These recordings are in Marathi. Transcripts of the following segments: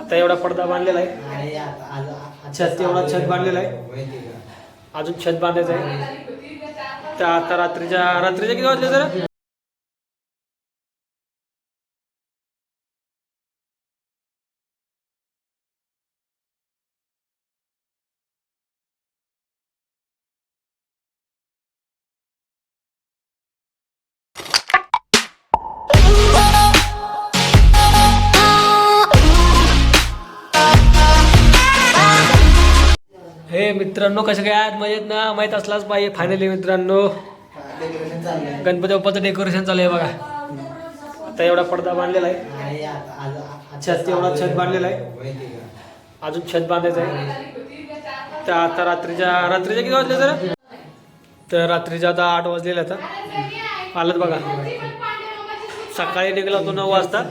आता एवढा पडदा बांधलेला आहे, छत एवढा छत बांधलेला आहे, अजून छत बांधायचं आहे. तर आता रात्रीच्या किती वाजले जरा? हे मित्रांनो कसे काय आहेत, मजेत ना? माहीत असलाच पाहिजे. फायनली मित्रांनो गणपती बाप्पाचं डेकोरेशन चालू आहे बघा. आता एवढा पडदा बांधलेला आहे, छत एवढा छत बांधलेला आहे, अजून छत बांधायचं आहे. तर आता रात्रीच्या किती वाजले जरा? तर रात्रीच्या आता 8 वाजलेले. आता आलं बघा. सकाळी निघाला होतो 9 वाजता,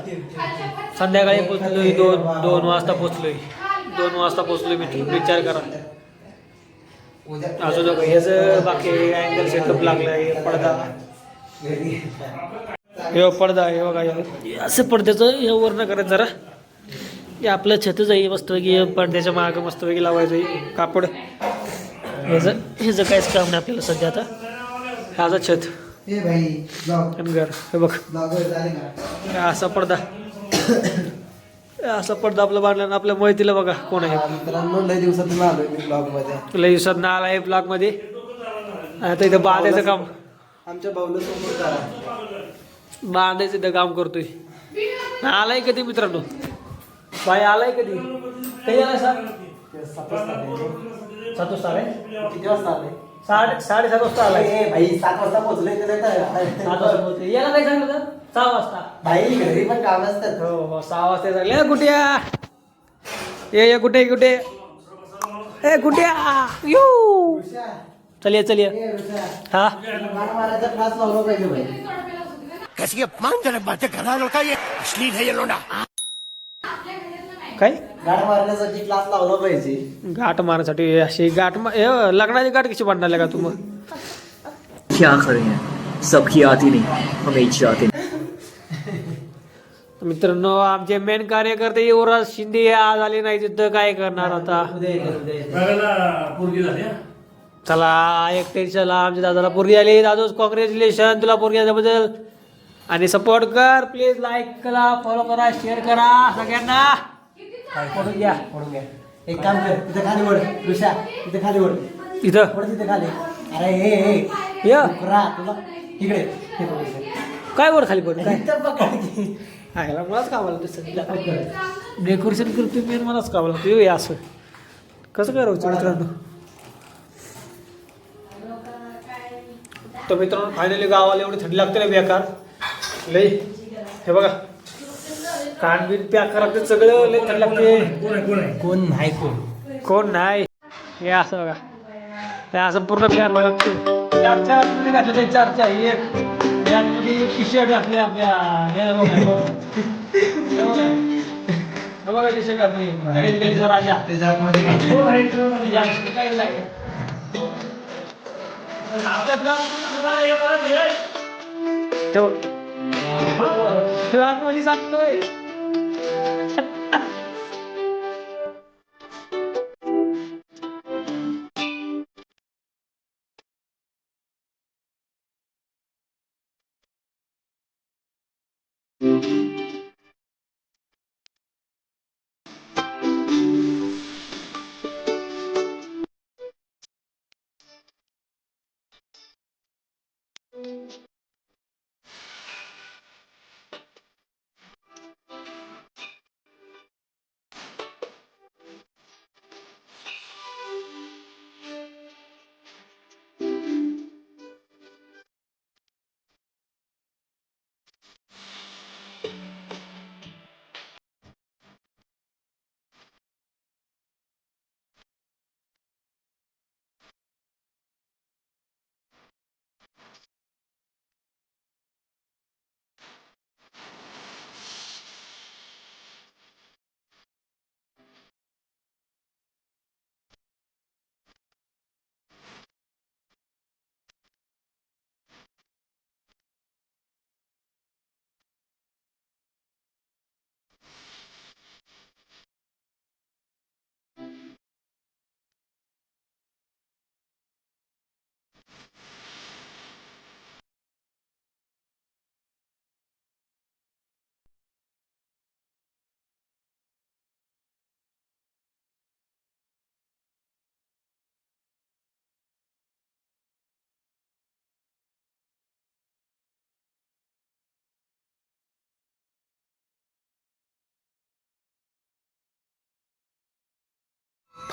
संध्याकाळी पोचलोय 2 वाजता पोचलोय. 2 वाजता पोचलोय. मी विचार करा. अजून हेच बाकी अँगल सेटअप लागलाय. पडदा हे पडदा हे बघा, असं पडद्याचं हे वर्ण करायचं जरा. हे आपलं छतच आहे मस्तपैकी. पडद्याच्या मागं मस्तपैकी लावायचं कापड. ह्याचं काहीच काम नाही आपल्याला सध्या. आता ह्याचा छत घर हे बघ, असा पडदा. असा पडदा आपला बांधला. आपल्या माहितीला बघा कोण आहे मित्रांनो. लय दिवसातून आलोय मी ब्लॉग मध्ये. लय दिवसात ना आला आहे ब्लॉग मध्ये. आता इथं बांधायचं काम आमच्या भाऊला समोर करा. बांधायचं इथं काम करतोय. आलाय कधी मित्रांनो? बाई आलाय कधी? कधी आलाय सर? 7 वाजता आलाय. किती वाजता आले? 7:30 वाजता आलाय. भाई 7 वाजता पोहोचलोय. 7 वाजता पोहोचले. याला काय सांगितलं? 6 वाजता. भाई घरी पण काम असतात. हो 6 वाजता झाले. कुठे ये कुठे ए कुठे यू चलिए हाँ मारायचा क्लास लावला पाहिजे भाई. कैसी अपमानजनक बातें कर रहा है लड़का, ये अश्लील है ये लोडा. काय गाड मारण्यासाठी क्लास लावला पाहिजे. गाठ मारण्यासाठी अशी लग्नाची गाठ कशी बांधणार का तू? मग क्या करें, सबकी आती नहीं, हमें इच्छा आती नहीं. मित्रांनो आमचे मेन कार्यकर्ते युवराज शिंदे आज आले नाही. तिथं काय करणार आता? चला एक टेन्शन. आमच्या दादाला पोरगी आली. दादूस कॉंग्रॅच्युलेशन तुला पोरगी आल्याबद्दल. आणि सपोर्ट कर प्लीज. लाईक करा, फॉलो करा, शेअर करा सगळ्यांना. पडून घ्या. एक काम कर, तिथे खाली वळ ऋषा. तिथे खाली वळ. इथं पड तिथे खाली. अरे हे या तुला इकडे हे बघ. काय वर खाली पडून काय इथं पकड की. आयला मलाच कामाला दिसत. डेकोरेशन करतोय मी, मलाच कामाला लागतो. हे असं कसं करायचं मित्रांनो? तर मित्रांनो फायनली गावाला एवढी थंडी लागते ना बेकार लई. हे बघा कान बिन पॅक करावं सगळं. लई थंडी लागते. कोण नाही. हे असं बघा, हे असं पूर्ण प्लॅन लागतो. 4 घातले. 4 एक टी शर्ट घातले आपल्या. बघा टी शर्ट घातली राजा. आतमध्ये सांगतोय.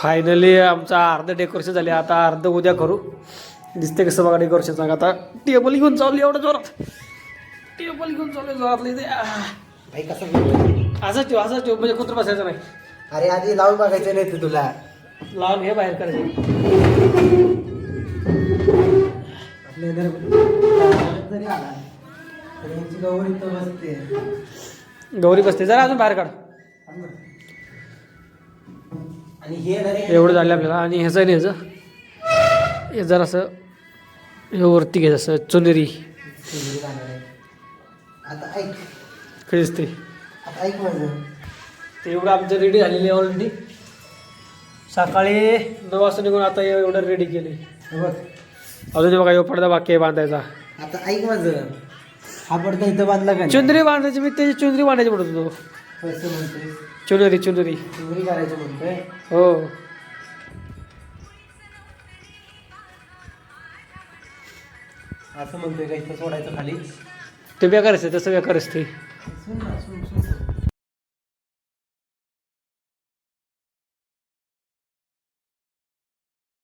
फायनली आमचा अर्ध डेकोरेशन झाले, आता अर्ध उद्या करू. दिसते कसं बघा डेकोरेशन सांगा. आता टेबल घेऊन चालू एवढं जोरात, टेबल घेऊन चालू जोरातलं इथे. भाई कसं बोलतोय? असंच ठेव म्हणजे कुत्र बसायचं नाही. अरे आधी लावून बघायचं नाही ते तुला. लावून हे बाहेर करायचं. आपल्या इधर जरी आला तर यांची गौरी इथं बसते. गौरी बसते, जरा अजून बाहेर काढ. आणि हे जरी एवढं झालं आपल्याला. आणि ह्याचं नाही, ह्याचं हे जरासं हे वरती घ्यायचं असं चुनेरी. आता ऐक, कधी दिसते आता ऐक माझं. ते एवढं आमचं रेडी झालेलं आहे ऑलरेडी. सकाळी 9 वाजता निघून आता एवढं रेडी केले. हे बघ, अजून ते बघा एवढा पडदा बाकी आहे बांधायचा. आता ऐक माझं. हा पडदा इथं बांधला का नाही? चुंदरी बांधायची, मी त्याची चुंदरी बांधायची म्हणत होतो. पैसे म्हणतोय चुनरी चोरी करायचं म्हणतोय. हो. असं म्हणतोय का इथं सोडायचं खाली? ते बेकार असते, तसं बेकार असते. सुन ना, सुन.